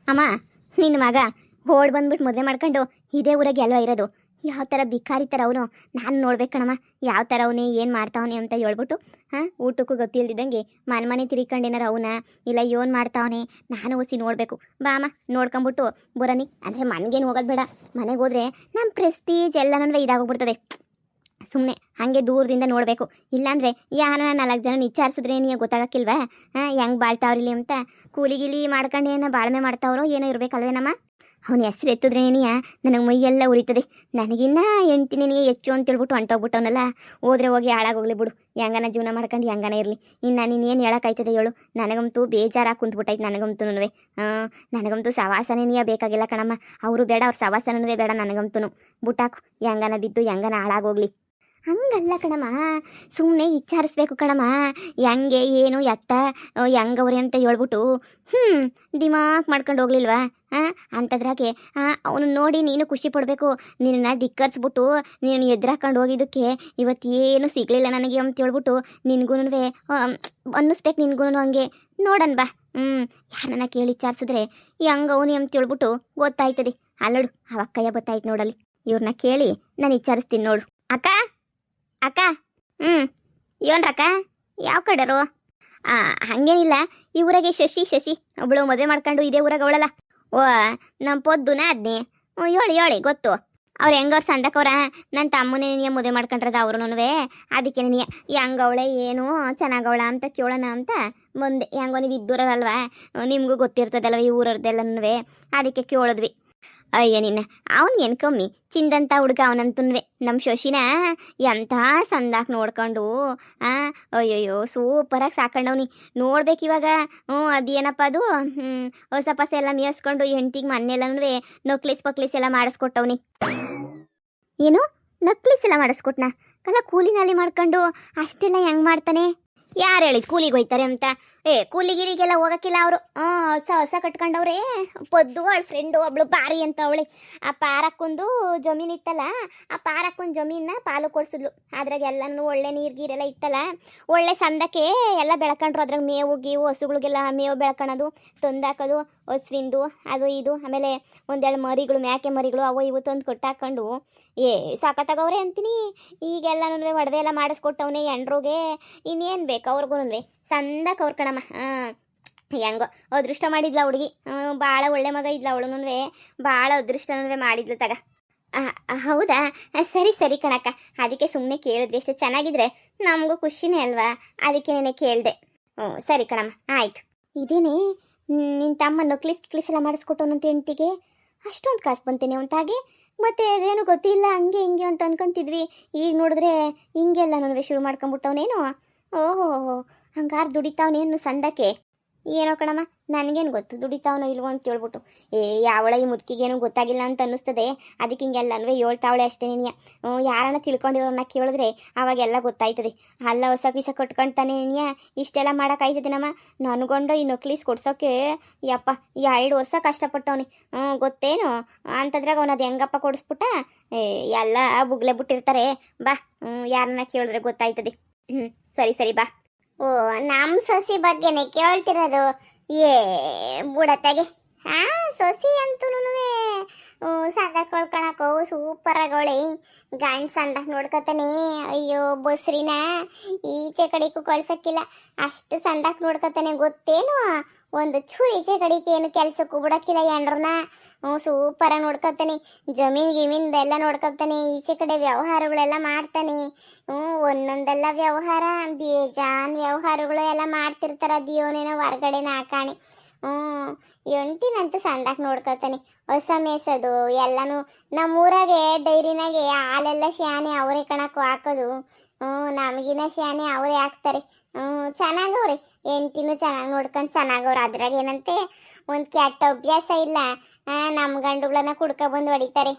ಅಮ್ಮ, ನಿನ್ನ ಮಗ ಓಡ್ ಬಂದ್ಬಿಟ್ಟು ಮದುವೆ ಮಾಡ್ಕೊಂಡು ಇದೇ ಊರಾಗೆ ಅಲ್ವಾ ಇರೋದು. ಯಾವ ಥರ ಬಿಕಾರಿ ಥರ ಅವನು. ನಾನು ನೋಡ್ಬೇಕು ಕಣಮ್ಮ, ಯಾವ ಥರ ಅವನೇ ಏನು ಮಾಡ್ತಾವನೆ ಅಂತ ಹೇಳ್ಬಿಟ್ಟು. ಊಟಕ್ಕೂ ಗೊತ್ತಿಲ್ದಿದ್ದಂಗೆ ಮನೆ ತಿರ್ಕೊಂಡೇನಾರ ಅವನ ಇಲ್ಲ ಏನು ಮಾಡ್ತಾವನೆ, ನಾನು ಒಸಿ ನೋಡಬೇಕು. ಬಾ ಅಮ್ಮ, ನೋಡ್ಕೊಂಬಿಟ್ಟು ಬರನಿ. ಅಂದರೆ ಮನೆಗೇನು ಹೋಗೋದು ಬೇಡ, ಮನೆಗೆ ಹೋದ್ರೆ ನಮ್ಮ ಪ್ರೆಸ್ಟೀಜ್ ಎಲ್ಲನೂ ಇದಾಗೋಗ್ಬಿಡ್ತದೆ. ಸುಮ್ಮನೆ ಹಾಗೆ ದೂರದಿಂದ ನೋಡಬೇಕು. ಇಲ್ಲಾಂದರೆ ಯಾರ 4 ಜನ ವಿಚಾರಿಸಿದ್ರೆ ನೀವು ಗೊತ್ತಾಗಕ್ಕಿಲ್ವಾ ಹೆಂಗೆ ಬಾಳ್ತಾವ್ರಿಲಿ ಅಂತ. ಕೂಲಿಗಿಲಿ ಮಾಡ್ಕೊಂಡು ಏನೋ ಬಾಳ್ಮೆ ಮಾಡ್ತಾವ್ರೋ ಏನೋ ಇರಬೇಕಲ್ವೇನಮ್ಮ. ಅವನ ಹೆಸ್ರು ಎತ್ತಿದ್ರೇನಿಯ ನನಗೆ ಮೈಯೆಲ್ಲ ಉರಿತದೆ. ನನಗಿನ್ನ ಹೆಂಡ್ತಿನೇ ಹೆಚ್ಚು ಅಂತೇಳ್ಬಿಟ್ಟು ಹೊಂಟೋಗ್ಬಿಟ್ಟವನಲ್ಲ. ಹೋದ್ರೆ ಹೋಗಿ ಹಾಳಾಗೋಗ್ಲಿ ಬಿಡು, ಹೆಂಗನ ಜೀವನ ಮಾಡ್ಕೊಂಡು ಹೆಂಗನ ಇರಲಿ. ಇನ್ನು ನೀನೇನು ಹೇಳೋಕ್ಕಾಯ್ತದೆ ಹೇಳು. ನನಗಂತೂ ಬೇಜಾರಾಗಿ ಕುಂತ್ಬಿಟ್ಟೈತೆ. ನನಗಂತೂ ಸವಾಸನೇ ಬೇಕಾಗಿಲ್ಲ ಕಣಮ್ಮ. ಅವರು ಬೇಡ, ಅವ್ರ ಸವಾಸನೂ ಬೇಡ ನನಗಂತೂ. ಬುಟ್ಟಾಕು, ಹೆಂಗನ ಬಿದ್ದು ಹೆಂಗನ ಹಾಳಾಗೋಗ್ಲಿ. ಹಂಗಲ್ಲ ಕಣಮ್ಮ, ಸುಮ್ಮನೆ ವಿಚಾರಿಸ್ಬೇಕು ಕಣಮ್ಮ. ಹೆಂಗೆ ಏನು ಎತ್ತ ಹೆಂಗವ್ರೆ ಅಂತ ಹೇಳ್ಬಿಟ್ಟು ದಿಮಾಕ್ ಮಾಡ್ಕೊಂಡು ಹೋಗ್ಲಿಲ್ವಾ ಅಂಥದ್ರಾಗೆ ಅವನು ನೋಡಿ ನೀನು ಖುಷಿ ಪಡಬೇಕು. ನಿನ್ನ ಧಿಕ್ಕರಿಸ್ಬಿಟ್ಟು ನೀನು ಎದುರಾಕೊಂಡು ಹೋಗಿದ್ದಕ್ಕೆ ಇವತ್ತೇನು ಸಿಗಲಿಲ್ಲ ನನಗೆ ಅಂತ ಹೇಳ್ಬಿಟ್ಟು ನಿನ್ಗೂ ಅನ್ನಿಸ್ಬೇಕು. ನಿನ್ಗೂ ಹಂಗೆ ನೋಡೋಣ ಬಾ. ಯಾರನ್ನ ಕೇಳಿ ವಿಚಾರಿಸಿದ್ರೆ ಹೆಂಗವನಿ ಅಂತ ಹೇಳ್ಬಿಟ್ಟು ಗೊತ್ತಾಯ್ತದೆ. ಅಲ್ಲೋಡು ಅವಕ್ಕಯ್ಯ ಗೊತ್ತಾಯ್ತು ನೋಡಲ್ಲಿ. ಇವ್ರನ್ನ ಕೇಳಿ ನಾನು ವಿಚಾರಿಸ್ತೀನಿ ನೋಡು. ಅಕ್ಕ ಅಕ್ಕ, ಏನ್ರಕ್ಕ, ಯಾವ ಕಡೆರು? ಹಾಗೇನಿಲ್ಲ, ಈ ಊರಾಗೆ ಶಶಿ ಒಬ್ಬಳು ಮದುವೆ ಮಾಡ್ಕೊಂಡು ಇದೇ ಊರಾಗ ಅವಳಲ್ಲ. ಓ, ನಮ್ಮ ಪೊದ್ದುನ ಅದ್ನೇ. ಹೇಳಿ ಗೊತ್ತು. ಅವ್ರು ಹೆಂಗವ್ರು ಸಂದಕ್ಕವ್ರ ನನ್ನ ತಮ್ಮನೇ ಮದುವೆ ಮಾಡ್ಕೊಂಡ್ರದ ಅವ್ರೂ. ಅದಕ್ಕೆ ಹೆಂಗವಳೆ ಏನು ಚೆನ್ನಾಗವಳ ಅಂತ ಕೇಳೋಣ ಅಂತ ಬಂದೆ. ಹೆಂಗೋ ನೀವು ಇದ್ದೂರಲ್ವಾ, ನಿಮಗೂ ಗೊತ್ತಿರ್ತದಲ್ವ ಈ ಊರವ್ರದ್ದೆಲ್ಲನೂ. ಅದಕ್ಕೆ ಕೇಳಿದ್ವಿ. ಅಯ್ಯ ನಿನ್ನ, ಅವನಿಗೇನು ಕಮ್ಮಿ, ಚಿಂದಂತ ಹುಡುಗ ಅವನಂತನ್ವೆ. ನಮ್ಮ ಶಶಿನ ಎಂಥ ಸಂದಾಕ್ ನೋಡ್ಕೊಂಡು ಅಯ್ಯಯ್ಯೋ ಸೂಪರಾಗಿ ಸಾಕೊಂಡವ್ನಿ. ನೋಡ್ಬೇಕು ಇವಾಗ. ಅದೇನಪ್ಪ ಅದು ಹೊಸ ಪಸ ಎಲ್ಲ ಮೇಯಿಸ್ಕೊಂಡು ಹೆಂಡ್ತಿಗೆ ಮನೆಯಲ್ಲನೂ ನಕ್ಲಿಸ್ ಎಲ್ಲ ಮಾಡಿಸ್ಕೊಟ್ಟವ್ನಿ. ಏನು ನಕ್ಲಿಸ್ ಎಲ್ಲ ಮಾಡಿಸ್ಕೊಟ್ನ? ಕಲ ಕೂಲಿನಲ್ಲಿ ಮಾಡ್ಕೊಂಡು ಅಷ್ಟೆಲ್ಲ ಹೆಂಗೆ ಮಾಡ್ತಾನೆ? ಯಾರು ಹೇಳಿದ್ ಕೂಲಿಗೆ ಹೋಯ್ತಾರೆ ಅಂತ? ಕೂಲಿಗಿರಿಗೆಲ್ಲ ಹೋಗಕ್ಕಿಲ್ಲ ಅವರು. ಹೊಸ ಕಟ್ಕೊಂಡವ್ರೆ. ಪೊದ್ದು ಅವಳ ಫ್ರೆಂಡು ಒಬ್ಳು ಪಾರಿ ಅಂತ ಅವಳೆ. ಆ ಪಾರಕ್ಕೊಂದು ಜಮೀನು ಇತ್ತಲ್ಲ, ಆ ಪಾರಕ್ಕೊಂದು ಜಮೀನ ಪಾಲು ಕೊಡ್ಸಿದ್ಲು. ಅದ್ರಾಗ ಎಲ್ಲನೂ ಒಳ್ಳೆ ನೀರ್ಗೀರೆಲ್ಲ ಇತ್ತಲ್ಲ, ಒಳ್ಳೆ ಸಂದಕ್ಕೆ ಎಲ್ಲ ಬೆಳ್ಕೊಂಡ್ರು. ಅದ್ರಾಗ ಮೇವು ಗೀವು ಹಸುಗಳಿಗೆಲ್ಲ ಮೇವು ಬೆಳ್ಕೊಳೋದು, ತಂದಾಕೋದು, ಹಸುವಿಂದು ಅದು ಇದು. ಆಮೇಲೆ ಒಂದೆರಡು ಮರಿಗಳು, ಮೇಕೆ ಮರಿಗಳು ಅವು ಇವು ತಂದು ಕೊಟ್ಟಾಕೊಂಡು ಸಾಕತ್ತಾಗವ್ರೆ ಅಂತೀನಿ. ಈಗೆಲ್ಲನೂ ಒಡವೆ ಎಲ್ಲ ಮಾಡಿಸ್ಕೊಟ್ಟವನೇ ಎಂಡ್ರಿಗೆ. ಇನ್ನೇನು ಬೇಕು ಅವ್ರಿಗೂ ಸಂದಕ್ಕೆ ಅವ್ರ ಕಣಮ್ಮ. ಹೆಂಗೋ ಅದೃಷ್ಟ ಮಾಡಿದ್ಲ ಹುಡುಗಿ. ಭಾಳ ಒಳ್ಳೆ ಮಗ ಇದ್ಲ ಅವಳುನೂ. ಭಾಳ ಅದೃಷ್ಟನೂ ಮಾಡಿದ್ಲು ತಗ. ಹೌದಾ, ಸರಿ ಕಣಕ್ಕ. ಅದಕ್ಕೆ ಸುಮ್ಮನೆ ಕೇಳಿದ್ವಿ. ಎಷ್ಟು ಚೆನ್ನಾಗಿದ್ರೆ ನಮಗೂ ಖುಷಿನೇ ಅಲ್ವಾ, ಅದಕ್ಕೆ ನೆನೆ ಕೇಳಿದೆ. ಸರಿ ಕಣಮ್ಮ, ಆಯ್ತು. ಇದೇನೇ ನಿನ್ನ ತಮ್ಮ ನಕ್ಲಿಸ್ ಎಲ್ಲ ಮಾಡಿಸ್ಕೊಟ್ಟವನಂತ ಹೆಂಡ್ತಿಗೆ ಅಷ್ಟೊಂದು ಕಾಸು ಬಂತೇನೆ ಅಂತಾಗೆ. ಮತ್ತೆ ಅದೇನು ಗೊತ್ತಿಲ್ಲ, ಹಂಗೆ ಹಿಂಗೆ ಅಂತ ಅನ್ಕೊಂತಿದ್ವಿ. ಈಗ ನೋಡಿದ್ರೆ ಹಿಂಗೆಲ್ಲ ನನಗೆ ಶುರು ಮಾಡ್ಕೊಂಬಿಟ್ಟವನೇನು. ಓಹೋ, ಹಂಗಾರು ದುಡಿತಾವನೇನು ಸಂದಕ್ಕೆ? ಏನೋ ಕಣಮ್ಮ, ನನಗೇನು ಗೊತ್ತು ದುಡಿತಾವನೋ ಇಲ್ವೋ ಅಂತ ಹೇಳ್ಬಿಟ್ಟು. ಯಾವಳ ಈ ಮುದುಕಿಗೇನು ಗೊತ್ತಾಗಿಲ್ಲ ಅಂತ ಅನ್ನಿಸ್ತದೆ. ಅದಕ್ಕೆ ಹಿಂಗೆಲ್ಲನೂ ಹೇಳ್ತಾವಳೆ ಅಷ್ಟೇ. ನೀನು ಯಾರನ್ನ ತಿಳ್ಕೊಂಡಿರೋರನ್ನ ಕೇಳಿದ್ರೆ ಅವಾಗೆಲ್ಲ ಗೊತ್ತಾಯ್ತದೆ. ಅಲ್ಲ ಹೊಸ ಕಿಸ ಕಟ್ಕೊಳ್ತಾನೆ ಇಷ್ಟೆಲ್ಲ ಮಾಡೋಕ್ಕಾಯ್ತದೆ ನಮ್ಮ. ನನಗೊಂಡು ಈ ನಕ್ಲೀಸ್ ಕೊಡ್ಸೋಕ್ಕೆ ಯಪ್ಪ 2 ವರ್ಷ ಕಷ್ಟಪಟ್ಟವನಿ. ಗೊತ್ತೇನು ಅಂತದ್ರಾಗ ಅವನದು ಹೆಂಗಪ್ಪ ಕೊಡಿಸ್ಬಿಟ್ಟ. ಎಲ್ಲ ಬುಗ್ಲೆ ಬಿಟ್ಟಿರ್ತಾರೆ. ಬಾ, ಯಾರನ್ನ ಕೇಳಿದ್ರೆ ಗೊತ್ತಾಯ್ತದೆ. ಸರಿ ಬಾ. ಓ, ನಮ್ಮ ಸೊಸಿ ಬಗ್ಗೆನೆ ಕೇಳ್ತಿರೋದು? ಬುಡತ್ತಾಗೆ ಸೊಸಿ ಅಂತೂ ಸಂದ ಕೊಳ್ಕೊಳಕೋ ಸೂಪರ್ ಆಗವಳೆ. ಗಂಡ್ ಸಂದ ನೋಡ್ಕೊತಾನೆ. ಅಯ್ಯೋ ಬಸ್ರಿನ ಈಚೆ ಕಡೆಗೂ ಕಳ್ಸಕ್ಕಿಲ್ಲ, ಅಷ್ಟು ಸಂದಾಕ್ ನೋಡ್ಕೊತಾನೆ. ಗೊತ್ತೇನು, ಒಂದು ಚೂರು ಈಚೆ ಕಡೆಗೆ ಏನು ಕೆಲ್ಸಕ್ಕೂ ಬಿಡಕ್ಕಿಲ್ಲ ಎಂಡ್ರನ್ನ. ಸೂಪರಾಗಿ ನೋಡ್ಕೊತಾನೆ. ಜಮೀನ್ದೆಲ್ಲ ನೋಡ್ಕೊತಾನೆ. ಈಚೆ ಕಡೆ ವ್ಯವಹಾರಗಳೆಲ್ಲ ಮಾಡ್ತಾನೆ. ಒಂದೊಂದೆಲ್ಲ ವ್ಯವಹಾರ, ಬೇಜಾನ್ ವ್ಯವಹಾರಗಳು ಎಲ್ಲ ಮಾಡ್ತಿರ್ತಾರ. ಅದೇನೇನೋ ಹೊರಗಡೆನ ಹಾಕಾಣಿ. ಎಂಟಿನಂತೂ ಸಂದಾಕ್ ನೋಡ್ಕೊತಾನೆ. ಹೊಸ ಮೇಸೋದು ಎಲ್ಲನೂ. ನಮ್ಮೂರಾಗೆ ಡೈರಿನಾಗೆ ಹಾಲೆಲ್ಲ ಶಾನೆ ಅವರೇ ಕಣಕ್ಕೂ ಹಾಕೋದು. ನಮಗಿನ ಶಾನೆ ಅವರೇ ಹಾಕ್ತಾರೆ. ಚೆನ್ನಾಗವ್ರೆ. ಹೆಂಡ್ತಿನೂ ಚೆನ್ನಾಗಿ ನೋಡ್ಕೊಂಡು ಚೆನ್ನಾಗವ್ರೆ. ಅದ್ರಾಗ ಏನಂತೆ ಒಂದು ಕೆಟ್ಟ ಅಭ್ಯಾಸ ಇಲ್ಲ. ನಮ್ಮ ಗಂಡುಗಳನ್ನ ಕುಡ್ಕೊಬಂದು ಹೊಡಿತಾರೆ.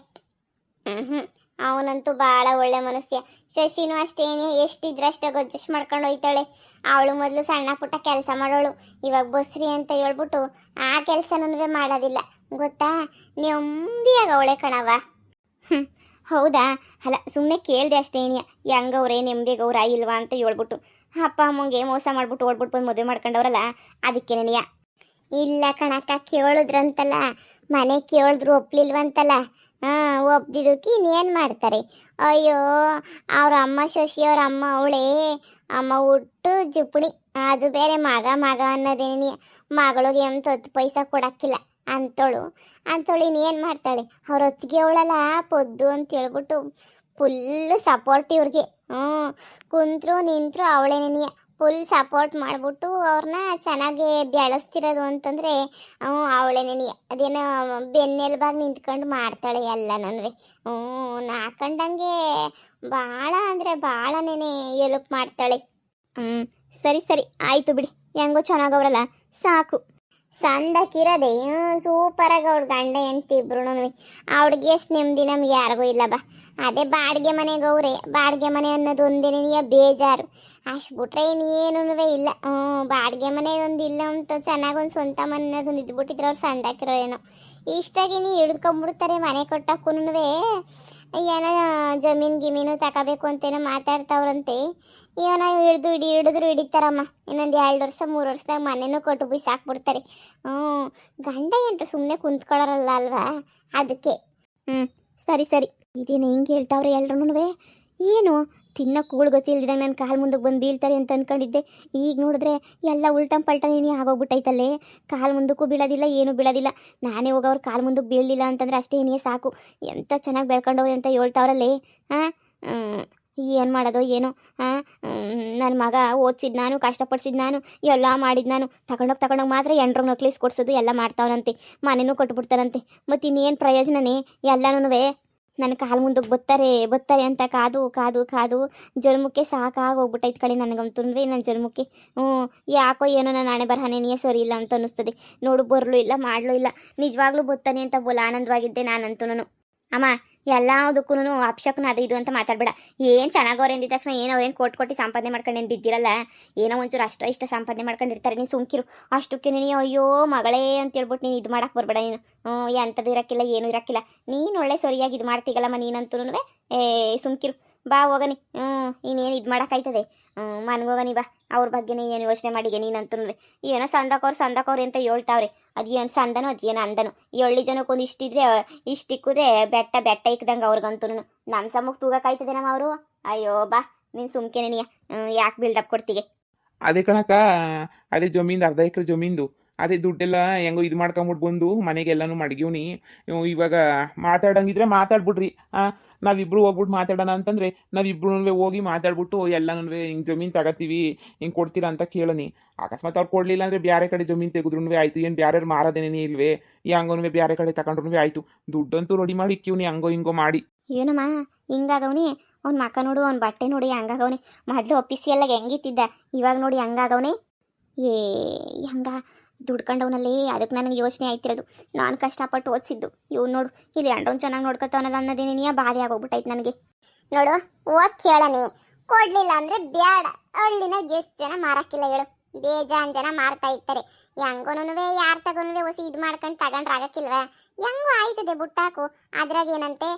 ಅವನಂತೂ ಭಾಳ ಒಳ್ಳೆ ಮನಸ್ಯ. ಶಶಿನೂ ಅಷ್ಟೇನೆ, ಎಷ್ಟಿದ್ರಷ್ಟೇ ಅಡ್ಜಸ್ಟ್ ಮಾಡ್ಕೊಂಡು ಹೋಯ್ತಾಳೆ. ಅವಳು ಮೊದಲು ಸಣ್ಣ ಪುಟ್ಟ ಕೆಲಸ ಮಾಡೋಳು. ಇವಾಗ ಬಸ್ರಿ ಅಂತ ಹೇಳ್ಬಿಟ್ಟು ಆ ಕೆಲಸನೂ ಮಾಡೋದಿಲ್ಲ. ಗೊತ್ತಾ, ನೆಮ್ಮದಿಯಾಗ ಅವಳೆ ಕಣವ. ಹೌದಾ? ಅಲ್ಲ, ಸುಮ್ಮನೆ ಕೇಳಿದೆ ಅಷ್ಟೇನಿಯ. ಹೆಂಗವ್ರೆ ನೆಮ್ಮದಿಗವ್ರ ಇಲ್ವಾ ಅಂತ ಹೇಳ್ಬಿಟ್ಟು. ಅಪ್ಪ ಅಮ್ಮಂಗೆ ಮೋಸ ಮಾಡ್ಬಿಟ್ಟು ಓಡ್ಬಿಟ್ಟು ಬಂದು ಮದುವೆ ಮಾಡ್ಕೊಂಡವ್ರಲ್ಲ, ಅದಕ್ಕೆ ನೆನೆಯ. ಇಲ್ಲ ಕಣಕ್ಕ, ಕೇಳಿದ್ರಂತಲ್ಲ, ಮನೆ ಕೇಳಿದ್ರು ಒಪ್ಲಿಲ್ವಂತಲ್ಲ. ಹಾ, ಒಪ್ದಿದ್ದಕ್ಕೆ ಇನ್ನೇನು ಮಾಡ್ತಾರೆ. ಅಯ್ಯೋ, ಅವ್ರ ಅಮ್ಮ ಶಶಿ ಅವ್ರ ಅಮ್ಮ ಅವಳೇ, ಅಮ್ಮ ಹುಟ್ಟು ಜುಪುಣಿ. ಅದು ಬೇರೆ ಮಗ ಮಗ ಅನ್ನೋದೇನಿ, ಮಗಳಿಗೆ ಅಂತ 10 ಪೈಸಾ ಕೊಡಕ್ಕಿಲ್ಲ ಅಂತೋಳು. ಇನ್ನೇನು ಮಾಡ್ತಾಳೆ, ಅವ್ರ ಹೊತ್ತಿಗೆ ಅವಳಲ್ಲ ಪೊದ್ದು ಅಂತ ಹೇಳ್ಬಿಟ್ಟು ಫುಲ್ ಸಪೋರ್ಟ್ ಇವ್ರಿಗೆ. ಕುಂತ್ರು ನಿಂತರು ಅವಳೇನೇನಿಯ ಫುಲ್ ಸಪೋರ್ಟ್ ಮಾಡಿಬಿಟ್ಟು ಅವ್ರನ್ನ ಚೆನ್ನಾಗಿ ಬೆಳೆಸ್ತಿರೋದು ಅಂತಂದರೆ ಅವಳೇನೇನಿಯ. ಅದೇನೋ ಬೆನ್ನೆಲುಬಾಗಿ ನಿಂತ್ಕೊಂಡು ಮಾಡ್ತಾಳೆ ಎಲ್ಲನೂ. ನಾಕಂಡಂಗೆ ಭಾಳ ಅಂದರೆ ಭಾಳನೇ ಎಲ್ಪ್ ಮಾಡ್ತಾಳೆ. ಸರಿ ಸರಿ ಆಯಿತು ಬಿಡಿ, ಹೆಂಗೋ ಚೆನ್ನಾಗವ್ರಲ್ಲ ಸಾಕು. ಸಂದಕ್ಕಿರೋದೆ ಸೂಪರಾಗಿ ಅವ್ರ ಗಂಡ ಹೆಂಡ್ತಿ ಇಬ್ರು. ಅವ್ಳಿಗೆ ಎಷ್ಟು ನೆಮ್ಮದಿ ನಮ್ಗೆ ಯಾರಿಗೂ ಇಲ್ಲ ಬಾ. ಅದೇ ಬಾಡಿಗೆ ಮನೆಗವ್ರೆ, ಬಾಡಿಗೆ ಮನೆ ಅನ್ನೋದು ಒಂದೇನೆಯ ಬೇಜಾರು. ಅಷ್ಟು ಬಿಟ್ರೆ ಇನ್ನೇನೂ ಇಲ್ಲ. ಬಾಡಿಗೆ ಮನೆ ಒಂದು ಇಲ್ಲ ಅಂತ ಚೆನ್ನಾಗಿ ಒಂದು ಸ್ವಂತ ಮನೆ ಅನ್ನೋದೊಂದು ಇದ್ಬಿಟ್ಟಿದ್ರೆ ಅವ್ರು ಸಂದಾಕಿರೋ ಏನೋ ಇಷ್ಟಾಗಿ ನೀ ಹಿಡ್ಕೊಂಡ್ಬಿಡ್ತಾರೆ. ಮನೆ ಕೊಟ್ಟಕ್ಕೂ ಏನೋ ಜಮೀನು ಗಿಮೀನು ತಗೋಬೇಕು ಅಂತೇನೋ ಮಾತಾಡ್ತಾವ್ರಂತೆ. ಏನೋ ಹಿಡಿದ್ರು ಹಿಡಿತಾರಮ್ಮ. ಇನ್ನೊಂದು 2 ವರ್ಷ 3 ವರ್ಷದಾಗ ಮನೆನೂ ಕೊಟ್ಟು ಬಿಸಾಕ್ಬಿಡ್ತಾರೆ. ಗಂಡ ಎಂಟ್ರು ಸುಮ್ಮನೆ ಕುಂತ್ಕೊಳ್ಳೋರಲ್ಲ ಅಲ್ವಾ, ಅದಕ್ಕೆ. ಸರಿ ಸರಿ, ಇದೇನು ಹಿಂಗೆ ಹೇಳ್ತಾವ್ರೆ ಎಲ್ರೂ. ಏನು ತಿನ್ನೋ ಕೂಳು ಗತಿ ಇಲ್ದಿದಂಗೆ ನನ್ನ ಕಾಲು ಮುಂದಕ್ಕೆ ಬಂದು ಬೀಳ್ತಾರೆ ಅಂತ ಅಂದ್ಕೊಂಡಿದ್ದೆ. ಈಗ ನೋಡಿದ್ರೆ ಎಲ್ಲ ಉಲ್ಟಂ ಪಲ್ಟನೇನೇ ಆಗೋಗ್ಬಿಟ್ಟೈತಲ್ಲೇ. ಕಾಲು ಮುಂದಕ್ಕೂ ಬೀಳೋದಿಲ್ಲ, ಏನೂ ಬೀಳೋದಿಲ್ಲ. ನಾನೇ ಹೋಗಿ ಅವ್ರು ಕಾಲು ಮುಂದಕ್ಕೆ ಬೀಳಲಿಲ್ಲ ಅಂತಂದ್ರೆ ಅಷ್ಟೇ ಏನೇ ಸಾಕು. ಎಂಥ ಚೆನ್ನಾಗಿ ಬೆಳ್ಕೊಂಡವ್ರೆ ಅಂತ ಹೇಳ್ತಾವ್ರಲ್ಲೇ. ಏನು ಮಾಡೋದು ಏನೋ. ನನ್ನ ಮಗ ಓದಿಸಿದ್ದು ನಾನು, ಕಷ್ಟಪಡಿಸಿದ್ದು ನಾನು, ಎಲ್ಲ ಮಾಡಿದ್ದು ನಾನು. ತಗೊಂಡೋಗಿ ಮಾತ್ರ ಎಂಡ್ರು ನಕ್ಲೀಸ್ ಕೊಡ್ಸೋದು ಎಲ್ಲ ಮಾಡ್ತಾವನಂತೆ. ಮನೆಯೂ ಕೊಟ್ಬಿಡ್ತಾರಂತೆ. ಮತ್ತು ಇನ್ನೇನು ಪ್ರಯೋಜನನೇ ಎಲ್ಲನೂ. ನನ್ನ ಕಾಲು ಮುಂದಕ್ಕೆ ಬತ್ತಾರೆ ಅಂತ ಕಾದು ಜನ್ಮಕ್ಕೆ ಸಾಕಾಗಿ ಹೋಗ್ಬಿಟ್ಟೈತೆ ಕಡೆ ನನಗಂತೂ. ನನ್ನ ಜನ್ಮಕ್ಕೆ ಯಾಕೋ ಏನೋ ನನ್ನ ಹಣೆ ಬರಹನೇನಿಯೇ ಸರಿ ಇಲ್ಲ ಅಂತ ಅನ್ನಿಸ್ತದೆ. ನೋಡು, ಬರಲೂ ಇಲ್ಲ ಮಾಡಲೂ ಇಲ್ಲ. ನಿಜವಾಗ್ಲೂ ಬತ್ತಾನೆ ಅಂತ ಬೋಲ ಆನಂದವಾಗಿದ್ದೆ ನಾನಂತೂ. ಅಮ್ಮ, ಎಲ್ಲದಕ್ಕೂ ಅಪ್ಶಕ್ನ ಅದು ಇದು ಅಂತ ಮಾತಾಡಬೇಡ. ಏನು ಚೆನ್ನಾಗವ್ರೆ ಅಂದಿದ ತಕ್ಷಣ ಏನು ಅವ್ರೇನು ಕೊಟ್ಟು ಸಂಪಾದನೆ ಮಾಡ್ಕೊಂಡು ಏನು ಬಿದ್ದಿರಲ್ಲ. ಏನೋ ಒಂಚೂರು ಇಷ್ಟ ಸಂಪಾದನೆ ಮಾಡ್ಕೊಂಡಿರ್ತಾರೆ. ನೀನು ಸುಮ್ಕಿರು. ಅಷ್ಟಕ್ಕೆ ನೀನು ಅಯ್ಯೋ ಮಗಳೇ ಅಂತೇಳ್ಬಿಟ್ಟು ನೀನು ಇದು ಮಾಡಕ್ಕೆ ಬರಬೇಡ. ನೀನು ಎಂಥದ್ದು ಇರೋಕ್ಕಿಲ್ಲ, ಏನೂ ಇರೋಕ್ಕಿಲ್ಲ. ನೀನು ಒಳ್ಳೆ ಸರಿಯಾಗಿ ಇದು ಮಾಡ್ತೀಗಲ್ಲಮ್ಮ ನೀನಂತೂ. ಸುಮ್ಕಿರು, ಬಾ ಹೋಗನಿ. ಇನ್ನೇನು ಇದು ಮಾಡೋಕ್ಕಾಯ್ತದೆ. ಮನ್ಗೋಗನಿ ಬಾ. ಅವ್ರ ಬಗ್ಗೆನೇ ಏನು ಯೋಚನೆ ಮಾಡಿಗೆ ನೀನಂತೂ. ಏನೋ ಸಂದಕವ್ರು ಅಂತ ಹೇಳ್ತಾವ್ರೆ. ಅದೇನು ಸಂದನೋ ಅದೇನು ಅಂದನು. 7 ಜನಕ್ಕೊಂದು ಇಷ್ಟಿದ್ರೆ ಇಷ್ಟಿಕ್ಕುದ್ರೆ ಬೆಟ್ಟ ಇಕ್ಕದಂಗೆ ಅವ್ರಿಗಂತೂ. ನಮ್ಮ ಸಮ್ಮಕ್ಕೆ ತೂಗಕ್ಕಾಯ್ತದೆ ನಮ್ಮ ಅವರು. ಅಯ್ಯೋ ಬಾ ನೀನು ಸುಮ್ಕೆನೆ ನೀ ಯಾಕೆ ಬಿಲ್ಡಪ್ ಕೊಡ್ತೀಗೆ. ಅದೇ ಕಣಕ್ಕ, ಅದೇ ಜಮೀನು 1/2 ಎಕರೆ ಜಮೀನ್ದು ಅದೇ ದುಡ್ಡೆಲ್ಲ ಹೆಂಗೋ ಇದು ಮಾಡ್ಕೊಂಬಿಟ್ಟು ಬಂದು ಮನೆಗೆಲ್ಲನೂ ಮಡಗಿವ್ನಿ. ಇವಾಗ ಮಾತಾಡಂಗಿದ್ರೆ ಮಾತಾಡ್ಬಿಡ್ರಿ. ನಾವಿಬ್ರು ಹೋಗ್ಬಿಟ್ಟು ಮಾತಾಡೋಣ ಅಂತಂದರೆ ನಾವಿಬ್ರು ಹೋಗಿ ಮಾತಾಡ್ಬಿಟ್ಟು ಎಲ್ಲನೂ ಹಿಂಗೆ ಜಮೀನು ತಗೋತೀವಿ, ಹಿಂಗೆ ಕೊಡ್ತೀರಾ ಅಂತ ಕೇಳನಿ. ಅಕಸ್ಮಾತ್ ಅವ್ರು ಕೊಡಲಿಲ್ಲ ಅಂದರೆ ಬೇರೆ ಕಡೆ ಜಮೀನು ತೆಗೆದ್ರೂ ಆಯಿತು. ಏನು ಬೇರೆ ಮಾರೋದೇನೇ ಇಲ್ವೇ? ಈ ಹಂಗೋನು ಬೇರೆ ಕಡೆ ತಗೊಂಡ್ರು ಆಯಿತು. ದುಡ್ಡಂತೂ ರೆಡಿ ಮಾಡಿ ಇಕ್ಕಿವ್ನಿ ಹಂಗೋ ಹಿಂಗೋ ಮಾಡಿ. ಏನಮ್ಮ ಹಿಂಗಾಗವನಿ? ಅವ್ನ ಮಕ್ಕ ನೋಡು, ಅವ್ನ ಬಟ್ಟೆ ನೋಡಿ ಹಂಗಾಗವನಿ. ಮೊದಲು ಒಪ್ಪಿಸಿಯಲ್ಲಾಗ ಹೆಂಗಿತ್ತಿದ್ದ, ಇವಾಗ ನೋಡಿ ಹಂಗಾಗವನಿ. ಹಂಗ ದುಡ್ಕೊಂಡವನಲ್ಲಿ. ಅದಕ್ಕೆ ನನಗೆ ಯೋಚನೆ ಆಯ್ತಿರೋದು. ನಾನು ಕಷ್ಟಪಟ್ಟು ಓದಿಸಿದ್ದು ಇವ್ನು ನೋಡು ಇಲ್ಲಿ ಅಂಡ್ರೊಂದು ಚೆನ್ನಾಗಿ ನೋಡ್ಕೊತಾವನಲ್ಲ ಅನ್ನೋದೇನೇನಿಯ ಬಾಧೆ ಆಗೋಗ್ಬಿಟ್ಟೈತೆ ನನಗೆ. ನೋಡು, ಹೋಗಿ ಕೇಳನಿ, ಕೊಡ್ಲಿಲ್ಲ ಅಂದರೆ ಬೇಡ. ಹಳ್ಳಿನಾಗ ಎಷ್ಟು ಜನ ಮಾರಕ್ಕಿಲ್ಲ ಹೇಳು? ಬೇಜಾನ್ ಜನ ಮಾರ್ತಾ ಇರ್ತಾರೆ. ಹೆಂಗೋನು ಯಾರು ತಗೊಂಡ್ರೆ ಹೊಸಿ ಇದು ಮಾಡ್ಕೊಂಡು ತಗೊಂಡ್ರೆ ಆಗಕ್ಕಿಲ್ವ? ಹೆಂಗೋ ಆಯ್ತದೆ ಬುಟ್ಟಾಕು. ಅದ್ರಾಗ ಏನಂತೆ,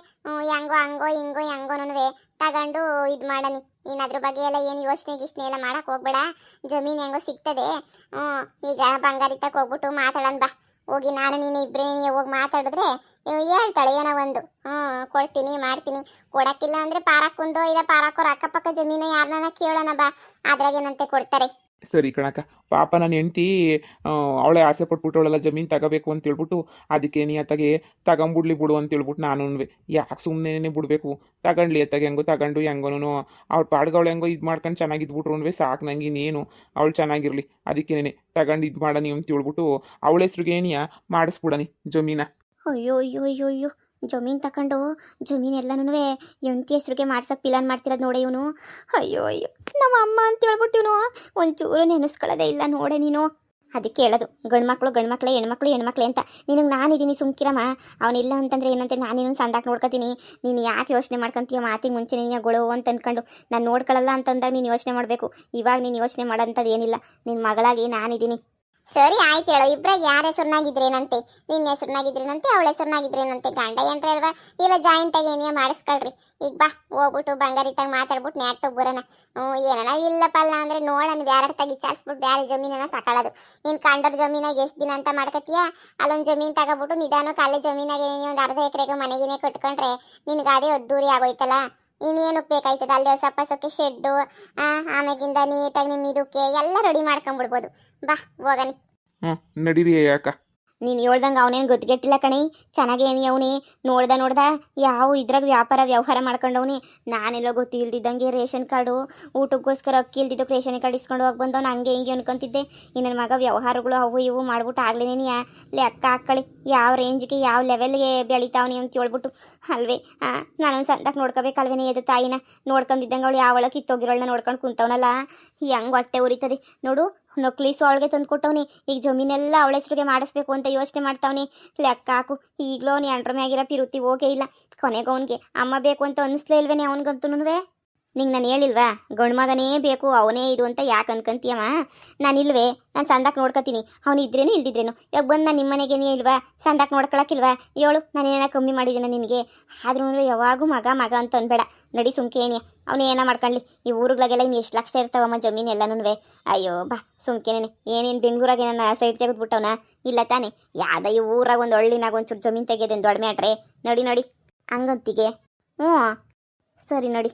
ಹೆಂಗೋ ಹಂಗೋ ಹಿಂಗೋ ಹೆಂಗೋನು ತಗೊಂಡು ಇದು ಮಾಡನಿ. ನೀನು ಅದ್ರ ಬಗ್ಗೆ ಎಲ್ಲ ಏನು ಯೋಚನೆ ಗಿಷ್ಣೆ ಎಲ್ಲ ಮಾಡಕ್ಕೆ ಹೋಗ್ಬೇಡ. ಜಮೀನು ಹೆಂಗೋ ಸಿಗ್ತದೆ. ಈಗ ಬಂಗಾರಿ ತಕ್ಕ ಹೋಗ್ಬಿಟ್ಟು ಮಾತಾಡೋಣ ಬಾ. ಹೋಗಿ ನಾನು ನೀನು ಇಬ್ಬರೇ ಹೋಗಿ ಮಾತಾಡಿದ್ರೆ ಹೇಳ್ತಾಳೆ ಏನೋ ಒಂದು. ಕೊಡ್ತೀನಿ ಮಾಡ್ತೀನಿ. ಕೊಡಕ್ಕಿಲ್ಲ ಅಂದರೆ ಪಾರಕ್ಕೊಂದೋ ಇಲ್ಲ ಪಾರಕ್ಕೋರು ಅಕ್ಕಪಕ್ಕ ಜಮೀನು ಯಾರನ್ನ ಕೇಳೋಣ ಬಾ. ಅದ್ರಾಗೇನಂತೆ ಕೊಡ್ತಾರೆ. ಸರಿ ಕಣಕ್ಕ, ಪಾಪ ನನ್ನ ಹೆಂಡ್ತಿ ಅವಳೇ ಆಸೆ ಪಟ್ಬಿಟ್ಟವಳೆಲ್ಲ ಜಮೀನು ತಗೋಬೇಕು ಅಂತೇಳ್ಬಿಟ್ಟು ಅದಕ್ಕೆ ನೀ ಅತ್ತಾಗೆ ತಗೊಂಬಿಡ್ಲಿ ಬಿಡು ಅಂತೇಳ್ಬಿಟ್ಟು ನಾನು ಯಾಕೆ ಸುಮ್ಮನೆ ಬಿಡಬೇಕು. ತಗೊಂಡ್ಲಿ ಅತ್ತಾಗೆ ಹೆಂಗೋ ತಗೊಂಡು ಹೆಂಗೋನು ಅವ್ಳ ಪಾಡ್ಗಳು ಹೆಂಗೋ ಇದು ಮಾಡ್ಕೊಂಡು ಚೆನ್ನಾಗಿದ್ಬಿಟ್ರು ಸಾಕು. ನಂಗೆ ಇನ್ನೇನು ಅವಳು ಚೆನ್ನಾಗಿರಲಿ, ಅದಕ್ಕೇನೆ ತಗೊಂಡು ಇದು ಮಾಡನಿ ಅಂತ ಹೇಳ್ಬಿಟ್ಟು ಅವಳ ಹೆಸ್ರಿಗೆ ಏನಿಯಾ ಮಾಡಿಸ್ಬಿಡನಿ ಜಮೀನ. ಅಯ್ಯೋ ಅಯ್ಯೋ ಅಯ್ಯೋ ಅಯ್ಯೋ, ಜಮೀನು ತಗೊಂಡು ಜಮೀನೆಲ್ಲನೂ ಹೆಂಡತಿ ಹೆಸ್ರಿಗೆ ಮಾಡ್ಸೋಕೆ ಪ್ಲಾನ್ ಮಾಡ್ತಿರೋದು ನೋಡೆ ಇವನು. ಅಯ್ಯೋ ಅಯ್ಯೋ, ನಮ್ಮ ಅಮ್ಮ ಅಂತ ಹೇಳ್ಬಿಟ್ಟು ಇವನು ಒಂಚೂರು ನೆನೆಸ್ಕೊಳ್ಳೋದೇ ಇಲ್ಲ ನೋಡೆ ನೀನು. ಅದಕ್ಕೆ ಹೇಳೋದು ಗಂಡ್ಮಕ್ಳೇ ಹೆಣ್ಮಕ್ಳೇ ಅಂತ. ನಿನಗೆ ನಾನಿದ್ದೀನಿ ಸುಮ್ಕಿರಮ್ಮ. ಅವನಿಲ್ಲ ಅಂತಂದ್ರೆ ಏನಂತೆ ನಾನೇನು ಸಂದಾಕ ನೋಡ್ಕೊತೀನಿ. ನೀನು ಯಾಕೆ ಯೋಚನೆ ಮಾಡ್ಕೊತೀಯ? ಮಾತಿಗೆ ಮುಂಚೆ ನೀನು ಗೊಳು ಅಂತ ಅಂದ್ಕೊಂಡು ನಾನು ನೋಡ್ಕೊಳ್ಳಲ್ಲ ಅಂತಂದಾಗ ನೀನು ಯೋಚನೆ ಮಾಡಬೇಕು. ಇವಾಗ ನೀನು ಯೋಚನೆ ಮಾಡೋಂಥದ್ದು ಏನಿಲ್ಲ. ನಿನ್ನ ಮಗಳಾಗಿ ನಾನಿದ್ದೀನಿ. ಸರಿ ಆಯ್ತು ಹೇಳು, ಇಬ್ರಾಗ ಯಾರ ಹೆಸರ್ನಾಗಿದ್ರೇನಂತೆ, ನಿನ್ನ ಹೆಸರ್ನಾಗಿದ್ರೇನಂತೆ, ಅವಳ ಹೆಸರ್ನಾಗಿದ್ರೇನಂತೆ, ಗಂಡ ಏನ್ರ ಅಲ್ವಾ, ಇಲ್ಲ ಜಾಯಿಂಟ್ ಆಗಿ ಏನೇ ಮಾಡಿಸ್ಕೊಳ್ರಿ. ಈಗ ಬಾ ಹೋಗ್ಬಿಟ್ಟು ಬಂಗಾರಿತಾಗ ಮಾತಾಡ್ಬಿಟ್ಟು ನೆಟ್ಟಗೆ ಬರೋಣ. ಏನನ ಇಲ್ಲಪ್ಪಲ್ಲ ಅಂದ್ರೆ ನೋಡೋಣ ಬ್ಯಾರ ತಾಗಿ ಚಾಲ್ಸ್ಬಿಟ್ಟು ಬ್ಯಾರೆ ಜಮೀನನ್ನ ತಗೊಳ್ಳೋದು. ನೀನ್ ಕಂಡೋರ್ ಜಮೀನಾಗ ಎಷ್ಟು ದಿನ ಅಂತ ಮಾಡ್ಕತೀಯ, ಅಲ್ಲೊಂದು ಜಮೀನ್ ತಗೋಬಿಟ್ಟು ನಿಧಾನಕ್ಕೆ ಅಲ್ಲೇ ಜಮೀನಾಗ ಒಂದು ಅರ್ಧ ಎಕರೆಗೆ ಮನೆಗಿನೇ ಕಟ್ಕೊಂಡ್ರೆ ನಿನ್ಗೆ ಅದೇ ಒದ್ದೂರಿ ಆಗೋಯ್ತಲ್ಲ. ಇನ್ನೇನಕ್ಕೆ ಬೇಕಾಯ್ತದ, ಅಲ್ಲಿ ಸ್ವಲ್ಪ ಸೊಕ್ಕೆ ಶೆಡ್ಡು ಆಮೇಗಿಂದ ನೀಟಾಗಿ ನಿಮ್ಮ ಇದಕ್ಕೆ ಎಲ್ಲ ರೆಡಿ ಮಾಡ್ಕೊಂಡ್ಬಿಡ್ಬೋದು. ಬಾ ಹೋಗನಿ. ಹ್ಞೂ ನಡೀರಿ ಯಾಕ. ನೀನು ಹೇಳ್ದಂಗೆ ಅವನೇನು ಗೊತ್ತಿಗೆಟ್ಟಿಲ್ಲ ಕಣಿ, ಚೆನ್ನಾಗೇ ಏನಿ ಅವನಿ. ನೋಡ್ದ ಯಾವ ಇದ್ರಾಗ ವ್ಯವಹಾರ ಮಾಡ್ಕೊಂಡವನಿ. ನಾನೆಲ್ಲ ಗೊತ್ತಿಲ್ದಿದ್ದಂಗೆ ರೇಷನ್ ಕಾರ್ಡು ಊಟಕ್ಕೋಸ್ಕರ ಅಕ್ಕಿ ಇಲ್ದಿದ್ದಕ್ಕೆ ರೇಷನ್ ಕಾರ್ಡ್ ಇಸ್ಕೊಂಡು ಹೋಗಿ ಬಂದವನು ಹಂಗೆ ಹಿಂಗೆ ಅನ್ಕೊಂತಿದ್ದೆ. ನನ್ನ ಮಗ ವ್ಯವಹಾರಗಳು ಅವು ಇವು ಮಾಡ್ಬಿಟ್ಟು ಆಗ್ಲೇನೇ ಲೆಕ್ಕ ಹಾಕ್ಕೊಳ್ಳಿ ಯಾವ ರೇಂಜ್ಗೆ ಯಾವ ಲೆವೆಲ್ಗೆ ಬೆಳಿತಾವನಿ ಅಂತ ಹೇಳ್ಬಿಟ್ಟು ಅಲ್ವೇ. ನಾನೊಂದು ಸಂತಕ್ಕೆ ನೋಡ್ಕೋಬೇಕಲ್ವೇನೆ ಎದು ತಾಯಿನ. ನೋಡ್ಕೊಂಡಿದ್ದಂಗೆ ಅವಳು ಯಾವಳ ಕಿತ್ತೋಗಿರೋಳನ್ನ ನೋಡ್ಕೊಂಡು ಕುಂತವನಲ್ಲ, ಹೆಂಗೆ ಹೊಟ್ಟೆ ಉರಿತದೆ ನೋಡು. ನಕ್ಲೀಸು ಅವಳಿಗೆ ತಂದು ಕೊಟ್ಟವನಿ, ಈಗ ಜಮೀನೆಲ್ಲ ಅವಳ ಹೆಸ್ರಿಗೆ ಮಾಡಿಸ್ಬೇಕು ಅಂತ ಯೋಚನೆ ಮಾಡ್ತಾವನಿ. ಲೆಕ್ಕ ಹಾಕು, ಈಗಲೂ ನೀ ಅಂಡ್ರ ಮ್ಯಾಗಿರೋ ಪಿರುತಿ ಹೋಗೇ ಇಲ್ಲ. ಕೊನೆಗೆ ಅವನಿಗೆ ಅಮ್ಮ ಬೇಕು ಅಂತ ಅನ್ನಿಸ್ಲೇ ಇಲ್ವೇನೆ ಅವನಿಗಂತೂ. ನಿಂಗೆ ನಾನು ಹೇಳಿಲ್ವಾ ಗಂಡು ಮಗನೇ ಬೇಕು ಅವನೇ ಇದು ಅಂತ ಯಾಕೆ ಅನ್ಕೊಂತೀಯಮ್ಮ. ನಾನಿಲ್ವೇ, ನಾನು ಸಂದಾಕ್ ನೋಡ್ಕೊತೀನಿ, ಅವನು ಇದ್ರೇನು ಇಲ್ದಿದ್ರೇನು. ಇವಾಗ ಬಂದು ನಾನು ನಿಮ್ಮ ಮನೆಗೇನೇ ಇಲ್ವಾ, ಸಂದಾಕ್ ನೋಡ್ಕೊಳಕ್ಕಿಲ್ವಾ ಹೇಳು. ನಾನೇನ ಕಮ್ಮಿ ಮಾಡಿದ್ದೀನ ನಿನಗೆ? ಆದ್ರೂ ಯಾವಾಗೂ ಮಗ ಮಗ ಅಂತ ಅನ್ಬೇಡ. ನಡಿ ಸುಮ್ಕೇನಿ, ಅವನು ಏನೋ ಮಾಡ್ಕೊಳ್ಳಿ. ಈ ಊರುಗಳಿಗೆಲ್ಲ ಇನ್ನು ಎಷ್ಟು ಲಕ್ಷ ಇರ್ತಾವಮ್ಮ ಜಮೀನು ಎಲ್ಲನೂ. ಅಯ್ಯೋ ಬಾ ಸುಮ್ಕೇನೇನೆ. ಏನೇನು ಬೆಂಗಳೂರಾಗ ನನ್ನ ಸೈಡ್ ತೆಗೆದ್ಬಿಟ್ಟವನ ಇಲ್ಲ ತಾನೆ? ಯಾವ್ದ ಈ ಊರಾಗ ಒಂದು ಹಳ್ಳಿನಾಗ ಒಂಚೂರು ಜಮೀನು ತೆಗೆದೇನು ದೊಡ್ಡ ಮ್ಯಾಟ್ರೆ. ನಡಿ ನಡಿ ಹಂಗಂತಿಗೆ. ಹ್ಞೂ ಸರಿ ನಡಿ.